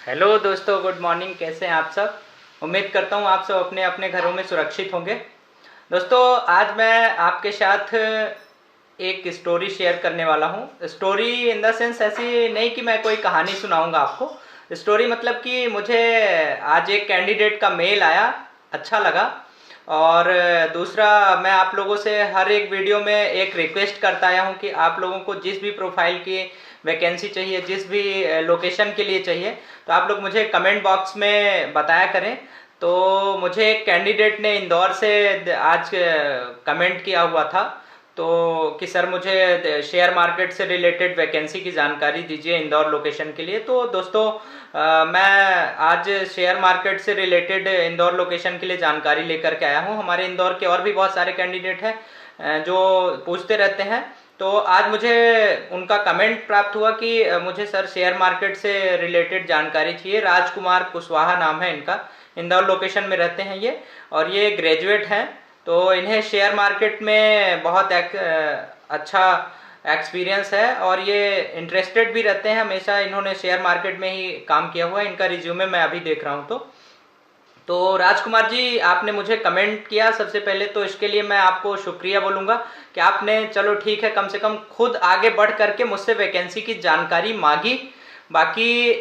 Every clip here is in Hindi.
हेलो दोस्तों, गुड मॉर्निंग। कैसे हैं आप सब? उम्मीद करता हूँ आप सब अपने अपने घरों में सुरक्षित होंगे। दोस्तों, आज मैं आपके साथ एक स्टोरी शेयर करने वाला हूँ। स्टोरी इन द सेंस ऐसी नहीं कि मैं कोई कहानी सुनाऊंगा आपको। स्टोरी मतलब कि मुझे आज एक कैंडिडेट का मेल आया, अच्छा लगा। और दूसरा, मैं आप लोगों से हर एक वीडियो में एक रिक्वेस्ट करता आया हूँ कि आप लोगों को जिस भी प्रोफाइल की वैकेंसी चाहिए, जिस भी लोकेशन के लिए चाहिए, तो आप लोग मुझे कमेंट बॉक्स में बताया करें। तो मुझे एक कैंडिडेट ने इंदौर से आज कमेंट किया हुआ था, तो कि सर मुझे शेयर मार्केट से रिलेटेड वैकेंसी की जानकारी दीजिए इंदौर लोकेशन के लिए। तो दोस्तों, मैं आज शेयर मार्केट से रिलेटेड इंदौर लोकेशन के लिए जानकारी लेकर के आया हूँ। हमारे इंदौर के और भी बहुत सारे कैंडिडेट हैं जो पूछते रहते हैं। तो आज मुझे उनका कमेंट प्राप्त हुआ कि मुझे सर शेयर मार्केट से रिलेटेड जानकारी चाहिए। राजकुमार कुशवाहा नाम है इनका, इंदौर लोकेशन में रहते हैं ये, और ये ग्रेजुएट हैं। तो इन्हें शेयर मार्केट में बहुत अच्छा एक्सपीरियंस है और ये इंटरेस्टेड भी रहते हैं। हमेशा इन्होंने शेयर मार्केट में ही काम किया हुआ है। इनका रिज्यूमे मैं अभी देख रहा हूँ। तो राजकुमार जी, आपने मुझे कमेंट किया, सबसे पहले तो इसके लिए मैं आपको शुक्रिया बोलूँगा कि आपने, चलो ठीक है, कम से कम खुद आगे बढ़ करके मुझसे वैकेंसी की जानकारी मांगी। बाकी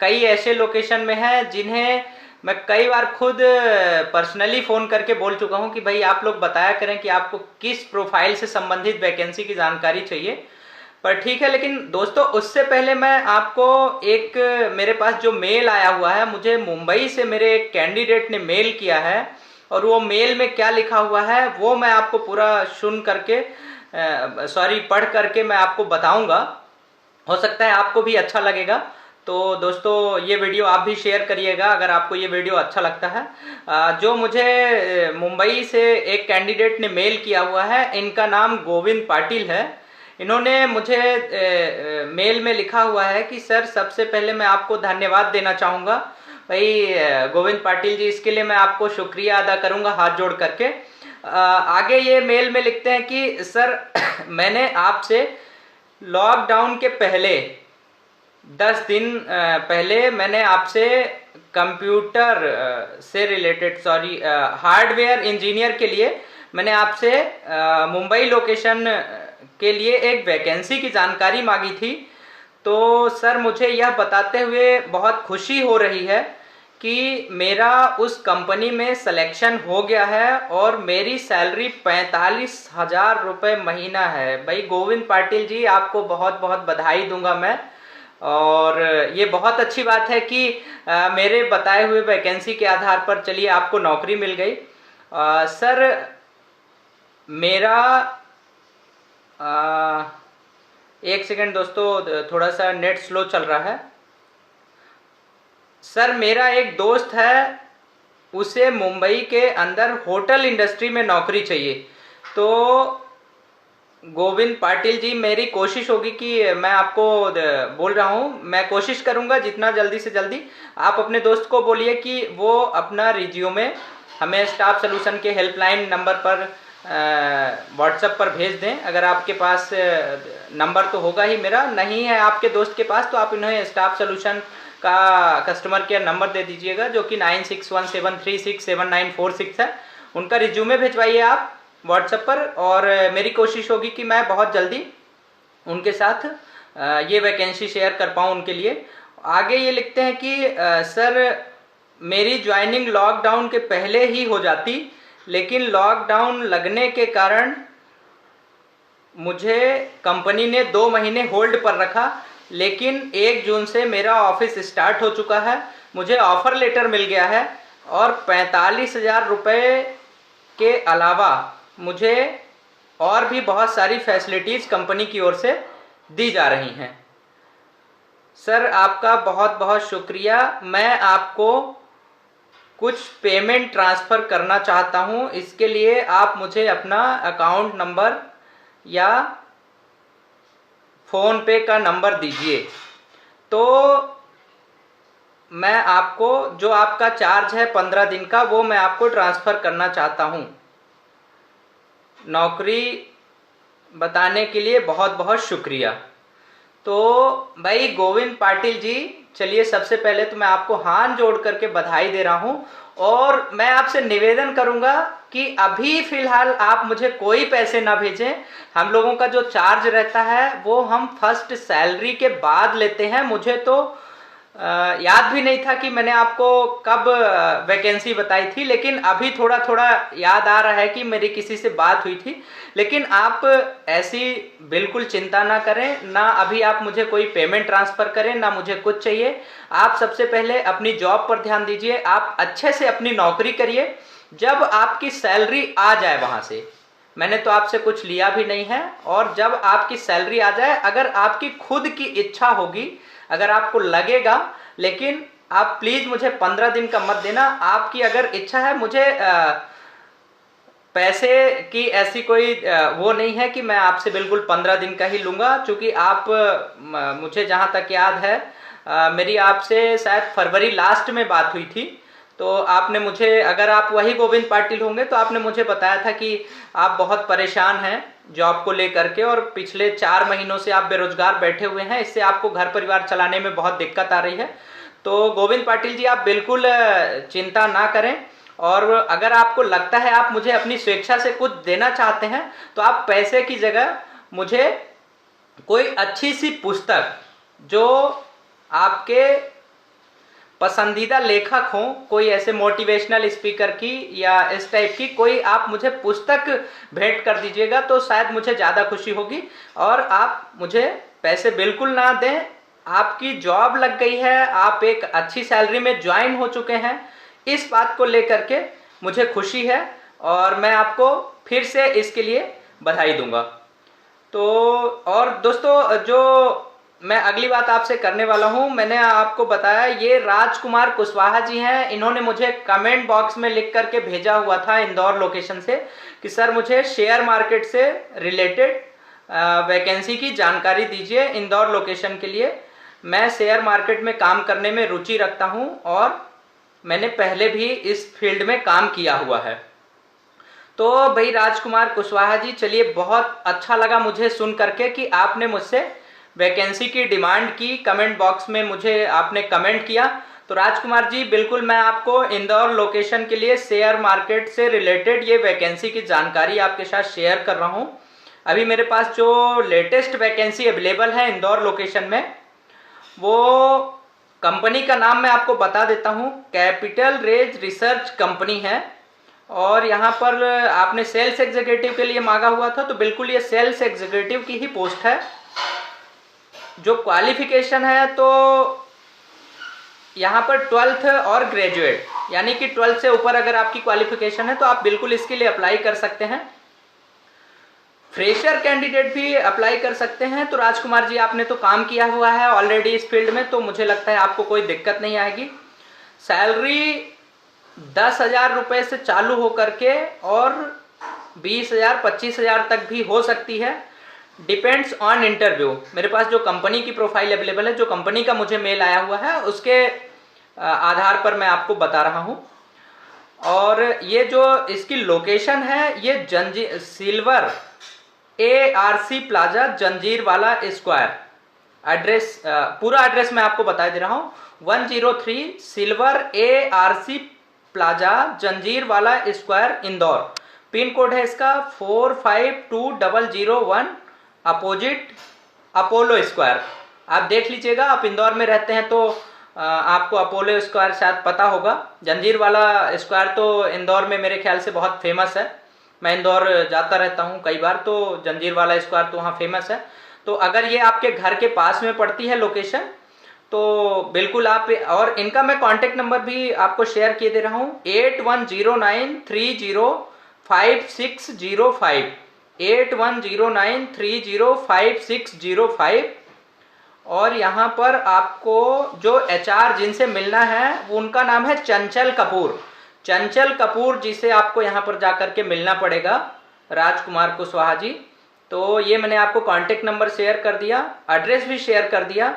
कई ऐसे लोकेशन में हैं जिन्हें मैं कई बार खुद पर्सनली फ़ोन करके बोल चुका हूं कि भाई आप लोग बताया करें कि आपको किस प्रोफाइल से संबंधित वैकेंसी की जानकारी चाहिए। पर ठीक है, लेकिन दोस्तों उससे पहले मैं आपको एक, मेरे पास जो मेल आया हुआ है, मुझे मुंबई से मेरे एक कैंडिडेट ने मेल किया है, और वो मेल में क्या लिखा हुआ है वो मैं आपको पूरा सुन करके, पढ़ करके मैं आपको बताऊंगा। हो सकता है आपको भी अच्छा लगेगा। तो दोस्तों, ये वीडियो आप भी शेयर करिएगा अगर आपको ये वीडियो अच्छा लगता है। जो मुझे मुंबई से एक कैंडिडेट ने मेल किया हुआ है, इनका नाम गोविंद पाटिल है। इन्होंने मुझे मेल में लिखा हुआ है कि सर, सबसे पहले मैं आपको धन्यवाद देना चाहूँगा। भाई गोविंद पाटिल जी, इसके लिए मैं आपको शुक्रिया अदा करूँगा हाथ जोड़ करके। आगे ये मेल में लिखते हैं कि सर मैंने आपसे लॉकडाउन के पहले 10 दिन पहले मैंने आपसे कंप्यूटर से रिलेटेड, हार्डवेयर इंजीनियर के लिए मैंने आपसे मुंबई लोकेशन के लिए एक वैकेंसी की जानकारी मांगी थी। तो सर, मुझे यह बताते हुए बहुत खुशी हो रही है कि मेरा उस कंपनी में सिलेक्शन हो गया है और मेरी सैलरी 45,000 रुपये महीना है। भाई गोविंद पाटिल जी, आपको बहुत बहुत बधाई दूंगा मैं। और ये बहुत अच्छी बात है कि मेरे बताए हुए वैकेंसी के आधार पर चलिए आपको नौकरी मिल गई। सर, मेरा आ, एक सेकंड दोस्तों, थोड़ा सा नेट स्लो चल रहा है। सर, मेरा एक दोस्त है, उसे मुंबई के अंदर होटल इंडस्ट्री में नौकरी चाहिए। तो गोविंद पाटिल जी, मेरी कोशिश होगी कि मैं आपको बोल रहा हूँ, मैं कोशिश करूँगा जितना जल्दी से जल्दी। आप अपने दोस्त को बोलिए कि वो अपना रिज्यूमे हमें स्टाफ सॉल्यूशन के हेल्पलाइन नंबर पर व्हाट्सएप पर भेज दें। अगर आपके पास नंबर तो होगा ही, मेरा नहीं है आपके दोस्त के पास, तो आप इन्हें स्टाफ सॉल्यूशन का कस्टमर केयर नंबर दे दीजिएगा, जो कि 9617367946 है। उनका रिज्यूमे भिजवाइए आप व्हाट्सएप पर, और मेरी कोशिश होगी कि मैं बहुत जल्दी उनके साथ ये वैकेंसी शेयर कर पाऊँ उनके लिए। आगे ये लिखते हैं कि सर, मेरी ज्वाइनिंग लॉकडाउन के पहले ही हो जाती, लेकिन लॉकडाउन लगने के कारण मुझे कंपनी ने 2 महीने होल्ड पर रखा। लेकिन 1 जून से मेरा ऑफिस स्टार्ट हो चुका है, मुझे ऑफर लेटर मिल गया है, और 45,000 रुपये के अलावा मुझे और भी बहुत सारी फैसिलिटीज़ कंपनी की ओर से दी जा रही हैं। सर, आपका बहुत बहुत शुक्रिया। मैं आपको कुछ पेमेंट ट्रांसफ़र करना चाहता हूँ, इसके लिए आप मुझे अपना अकाउंट नंबर या फ़ोन पे का नंबर दीजिए। तो मैं आपको, जो आपका चार्ज है 15 दिन का, वो मैं आपको ट्रांसफ़र करना चाहता हूँ। नौकरी बताने के लिए बहुत बहुत शुक्रिया। तो भाई गोविंद पाटिल जी, चलिए सबसे पहले तो मैं आपको हाथ जोड़ करके बधाई दे रहा हूँ, और मैं आपसे निवेदन करूंगा कि अभी फिलहाल आप मुझे कोई पैसे ना भेजें। हम लोगों का जो चार्ज रहता है वो हम फर्स्ट सैलरी के बाद लेते हैं। मुझे तो याद भी नहीं था कि मैंने आपको कब वैकेंसी बताई थी, लेकिन अभी थोड़ा थोड़ा याद आ रहा है कि मेरी किसी से बात हुई थी। लेकिन आप ऐसी बिल्कुल चिंता ना करें, ना अभी आप मुझे कोई पेमेंट ट्रांसफ़र करें, ना मुझे कुछ चाहिए। आप सबसे पहले अपनी जॉब पर ध्यान दीजिए, आप अच्छे से अपनी नौकरी करिए। जब आपकी सैलरी आ जाए वहाँ से, मैंने तो आपसे कुछ लिया भी नहीं है, और जब आपकी सैलरी आ जाए, अगर आपकी खुद की इच्छा होगी, अगर आपको लगेगा, लेकिन आप प्लीज़ मुझे 15 दिन का मत देना। आपकी अगर इच्छा है, मुझे पैसे की ऐसी कोई वो नहीं है कि मैं आपसे बिल्कुल 15 दिन का ही लूँगा, क्योंकि आप मुझे जहाँ तक याद है मेरी आपसे शायद फरवरी लास्ट में बात हुई थी। तो आपने मुझे, अगर आप वही गोविंद पाटिल होंगे, तो आपने मुझे बताया था कि आप बहुत परेशान हैं जॉब को लेकर के, और पिछले 4 महीनों से आप बेरोजगार बैठे हुए हैं, इससे आपको घर परिवार चलाने में बहुत दिक्कत आ रही है। तो गोविंद पाटिल जी, आप बिल्कुल चिंता ना करें, और अगर आपको लगता है आप मुझे अपनी स्वेच्छा से कुछ देना चाहते हैं, तो आप पैसे की जगह मुझे कोई अच्छी सी पुस्तक, जो आपके पसंदीदा लेखक हों, कोई ऐसे मोटिवेशनल स्पीकर की या इस टाइप की कोई आप मुझे पुस्तक भेंट कर दीजिएगा, तो शायद मुझे ज़्यादा खुशी होगी। और आप मुझे पैसे बिल्कुल ना दें। आपकी जॉब लग गई है, आप एक अच्छी सैलरी में ज्वाइन हो चुके हैं, इस बात को लेकर के मुझे खुशी है, और मैं आपको फिर से इसके लिए बधाई दूंगा। तो और दोस्तों, जो मैं अगली बात आपसे करने वाला हूं, मैंने आपको बताया ये राजकुमार कुशवाहा जी हैं। इन्होंने मुझे कमेंट बॉक्स में लिख करके भेजा हुआ था इंदौर लोकेशन से कि सर मुझे शेयर मार्केट से रिलेटेड वैकेंसी की जानकारी दीजिए इंदौर लोकेशन के लिए। मैं शेयर मार्केट में काम करने में रुचि रखता हूं, और मैंने पहले भी इस फील्ड में काम किया हुआ है। तो भाई राजकुमार कुशवाहा जी, चलिए बहुत अच्छा लगा मुझे सुन करके कि आपने मुझसे वैकेंसी की डिमांड की, कमेंट बॉक्स में मुझे आपने कमेंट किया। तो राजकुमार जी, बिल्कुल मैं आपको इंदौर लोकेशन के लिए शेयर मार्केट से रिलेटेड ये वैकेंसी की जानकारी आपके साथ शेयर कर रहा हूँ। अभी मेरे पास जो लेटेस्ट वैकेंसी अवेलेबल है इंदौर लोकेशन में, वो कंपनी का नाम मैं आपको बता देता हूँ, कैपिटल रेज रिसर्च कंपनी है। और यहाँ पर आपने सेल्स एग्जीक्यूटिव के लिए मांगा हुआ था, तो बिल्कुल ये सेल्स एग्जीक्यूटिव की ही पोस्ट है। जो क्वालिफिकेशन है, तो यहाँ पर 12th और ग्रेजुएट, यानी कि 12th से ऊपर अगर आपकी क्वालिफिकेशन है तो आप बिल्कुल इसके लिए अप्लाई कर सकते हैं। फ्रेशर कैंडिडेट भी अप्लाई कर सकते हैं। तो राजकुमार जी, आपने तो काम किया हुआ है ऑलरेडी इस फील्ड में, तो मुझे लगता है आपको कोई दिक्कत नहीं आएगी। सैलरी 10,000 रुपये से चालू हो करके और 20,000 25,000 तक भी हो सकती है, डिपेंड्स ऑन इंटरव्यू। मेरे पास जो कंपनी की प्रोफाइल अवेलेबल है, जो कंपनी का मुझे मेल आया हुआ है, उसके आधार पर मैं आपको बता रहा हूँ। और ये जो इसकी लोकेशन है, ये जंजीर सिल्वर ARC प्लाजा जंजीर वाला स्क्वायर, एड्रेस पूरा एड्रेस मैं आपको बता दे रहा हूँ। 103 सिल्वर ARC प्लाजा जंजीर वाला स्क्वायर इंदौर। पिन कोड है इसका 452001, अपोजिट अपोलो स्क्वायर। आप देख लीजिएगा, आप इंदौर में रहते हैं तो आपको अपोलो स्क्वायर शायद पता होगा। जंजीर वाला स्क्वायर तो इंदौर में मेरे ख्याल से बहुत फेमस है। मैं इंदौर जाता रहता हूँ कई बार, तो जंजीर वाला स्क्वायर तो वहाँ फेमस है। तो अगर ये आपके घर के पास में पड़ती है लोकेशन, तो बिल्कुल आप, और इनका मैं कांटेक्ट नंबर भी आपको शेयर किए दे रहा हूँ, 8109305605, 8109305605। और यहाँ पर आपको जो HR जिनसे मिलना है, वो उनका नाम है चंचल कपूर। चंचल कपूर जी से आपको यहाँ पर जाकर के मिलना पड़ेगा, राजकुमार कुशवाहा जी। तो ये मैंने आपको कांटेक्ट नंबर शेयर कर दिया, एड्रेस भी शेयर कर दिया।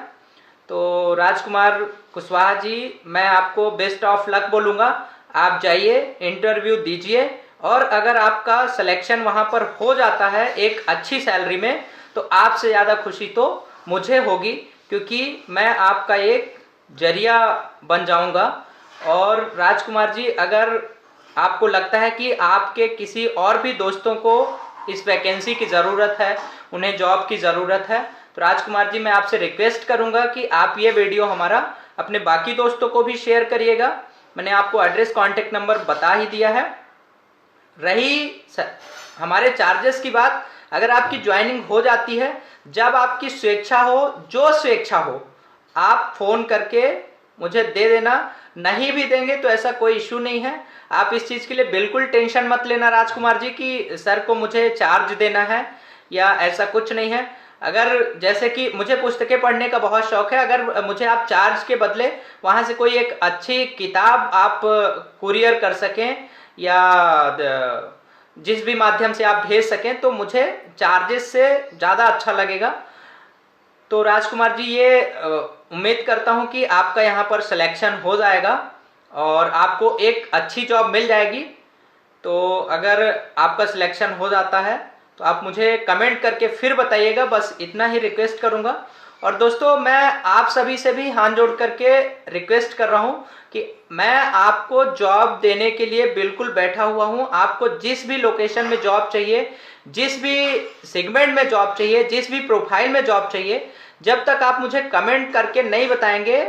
तो राजकुमार कुशवाहा जी, मैं आपको बेस्ट ऑफ लक बोलूँगा। आप जाइए, इंटरव्यू दीजिए, और अगर आपका सिलेक्शन वहाँ पर हो जाता है एक अच्छी सैलरी में, तो आपसे ज़्यादा खुशी तो मुझे होगी, क्योंकि मैं आपका एक जरिया बन जाऊंगा। और राजकुमार जी, अगर आपको लगता है कि आपके किसी और भी दोस्तों को इस वैकेंसी की ज़रूरत है, उन्हें जॉब की ज़रूरत है, तो राजकुमार जी मैं आपसे रिक्वेस्ट करूंगा कि आप ये वीडियो हमारा अपने बाकी दोस्तों को भी शेयर करिएगा। मैंने आपको एड्रेस, कॉन्टेक्ट नंबर बता ही दिया है। रही हमारे चार्जेस की बात, अगर आपकी ज्वाइनिंग हो जाती है, जब आपकी स्वेच्छा हो, जो स्वेच्छा हो, आप फ़ोन करके मुझे दे देना। नहीं भी देंगे तो ऐसा कोई इश्यू नहीं है। आप इस चीज़ के लिए बिल्कुल टेंशन मत लेना राजकुमार जी कि सर को मुझे चार्ज देना है, या ऐसा कुछ नहीं है। अगर जैसे कि मुझे पुस्तकें पढ़ने का बहुत शौक है, अगर मुझे आप चार्ज के बदले वहाँ से कोई एक अच्छी किताब आप कुरियर कर सकें, या जिस भी माध्यम से आप भेज सकें, तो मुझे चार्जेस से ज़्यादा अच्छा लगेगा। तो राजकुमार जी, ये उम्मीद करता हूं कि आपका यहाँ पर सिलेक्शन हो जाएगा और आपको एक अच्छी जॉब मिल जाएगी। तो अगर आपका सिलेक्शन हो जाता है तो आप मुझे कमेंट करके फिर बताइएगा, बस इतना ही रिक्वेस्ट करूंगा। और दोस्तों, मैं आप सभी से भी हाथ जोड़ करके रिक्वेस्ट कर रहा हूं कि मैं आपको जॉब देने के लिए बिल्कुल बैठा हुआ हूं। आपको जिस भी लोकेशन में जॉब चाहिए, जिस भी सेगमेंट में जॉब चाहिए, जिस भी प्रोफाइल में जॉब चाहिए, जब तक आप मुझे कमेंट करके नहीं बताएंगे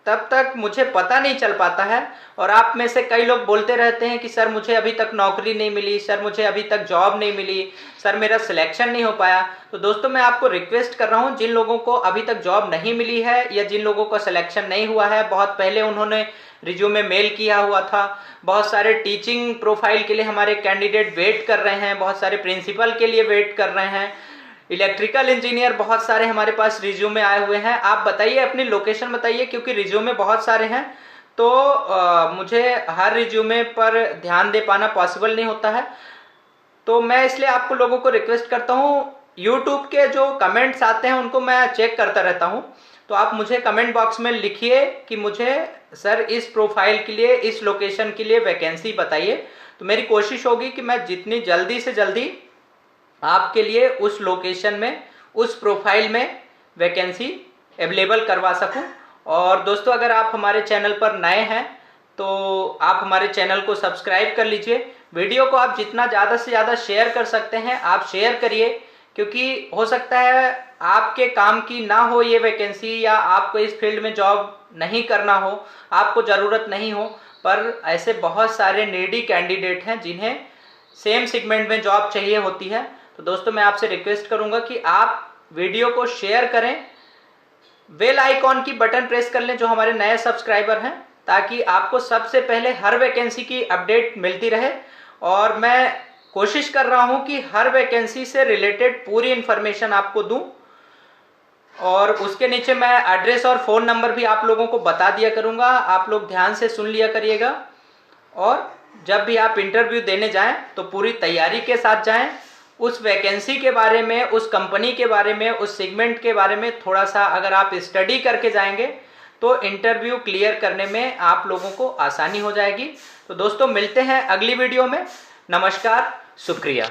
तब तक मुझे पता नहीं चल पाता है। और आप में से कई लोग बोलते रहते हैं कि सर मुझे अभी तक नौकरी नहीं मिली, सर मुझे अभी तक जॉब नहीं मिली, सर मेरा सिलेक्शन नहीं हो पाया। तो दोस्तों, मैं आपको रिक्वेस्ट कर रहा हूं, जिन लोगों को अभी तक जॉब नहीं मिली है या जिन लोगों का सिलेक्शन नहीं हुआ है, बहुत पहले उन्होंने रिज्यूमे मेल किया हुआ था, बहुत सारे टीचिंग प्रोफाइल के लिए हमारे कैंडिडेट वेट कर रहे हैं, बहुत सारे प्रिंसिपल के लिए वेट कर रहे हैं, इलेक्ट्रिकल इंजीनियर बहुत सारे हमारे पास रिज्यूमे आए हुए हैं। आप बताइए, अपनी लोकेशन बताइए, क्योंकि रिज्यूमे बहुत सारे हैं तो मुझे हर रिज्यूमे पर ध्यान दे पाना पॉसिबल नहीं होता है। तो मैं इसलिए आपको लोगों को रिक्वेस्ट करता हूँ, यूट्यूब के जो कमेंट्स आते हैं उनको मैं चेक करता रहता हूँ। तो आप मुझे कमेंट बॉक्स में लिखिए कि मुझे सर इस प्रोफाइल के लिए, इस लोकेशन के लिए वैकेंसी बताइए। तो मेरी कोशिश होगी कि मैं जितनी जल्दी से जल्दी आपके लिए उस लोकेशन में, उस प्रोफाइल में वैकेंसी अवेलेबल करवा सकूं। और दोस्तों, अगर आप हमारे चैनल पर नए हैं तो आप हमारे चैनल को सब्सक्राइब कर लीजिए। वीडियो को आप जितना ज़्यादा से ज़्यादा शेयर कर सकते हैं आप शेयर करिए, क्योंकि हो सकता है आपके काम की ना हो ये वैकेंसी, या आपको इस फील्ड में जॉब नहीं करना हो, आपको ज़रूरत नहीं हो, पर ऐसे बहुत सारे नीडी कैंडिडेट हैं जिन्हें सेम सेगमेंट में जॉब चाहिए होती है। तो दोस्तों, मैं आपसे रिक्वेस्ट करूंगा कि आप वीडियो को शेयर करें, बेल आइकॉन की बटन प्रेस कर लें जो हमारे नए सब्सक्राइबर हैं, ताकि आपको सबसे पहले हर वैकेंसी की अपडेट मिलती रहे। और मैं कोशिश कर रहा हूं कि हर वैकेंसी से रिलेटेड पूरी इंफॉर्मेशन आपको दूं। और उसके नीचे मैं एड्रेस और फ़ोन नंबर भी आप लोगों को बता दिया करूंगा, आप लोग ध्यान से सुन लिया करिएगा। और जब भी आप इंटरव्यू देने जाएं तो पूरी तैयारी के साथ जाएं। उस वैकेंसी के बारे में, उस कंपनी के बारे में, उस सेगमेंट के बारे में थोड़ा सा अगर आप स्टडी करके जाएंगे तो इंटरव्यू क्लियर करने में आप लोगों को आसानी हो जाएगी। तो दोस्तों, मिलते हैं अगली वीडियो में। नमस्कार, शुक्रिया।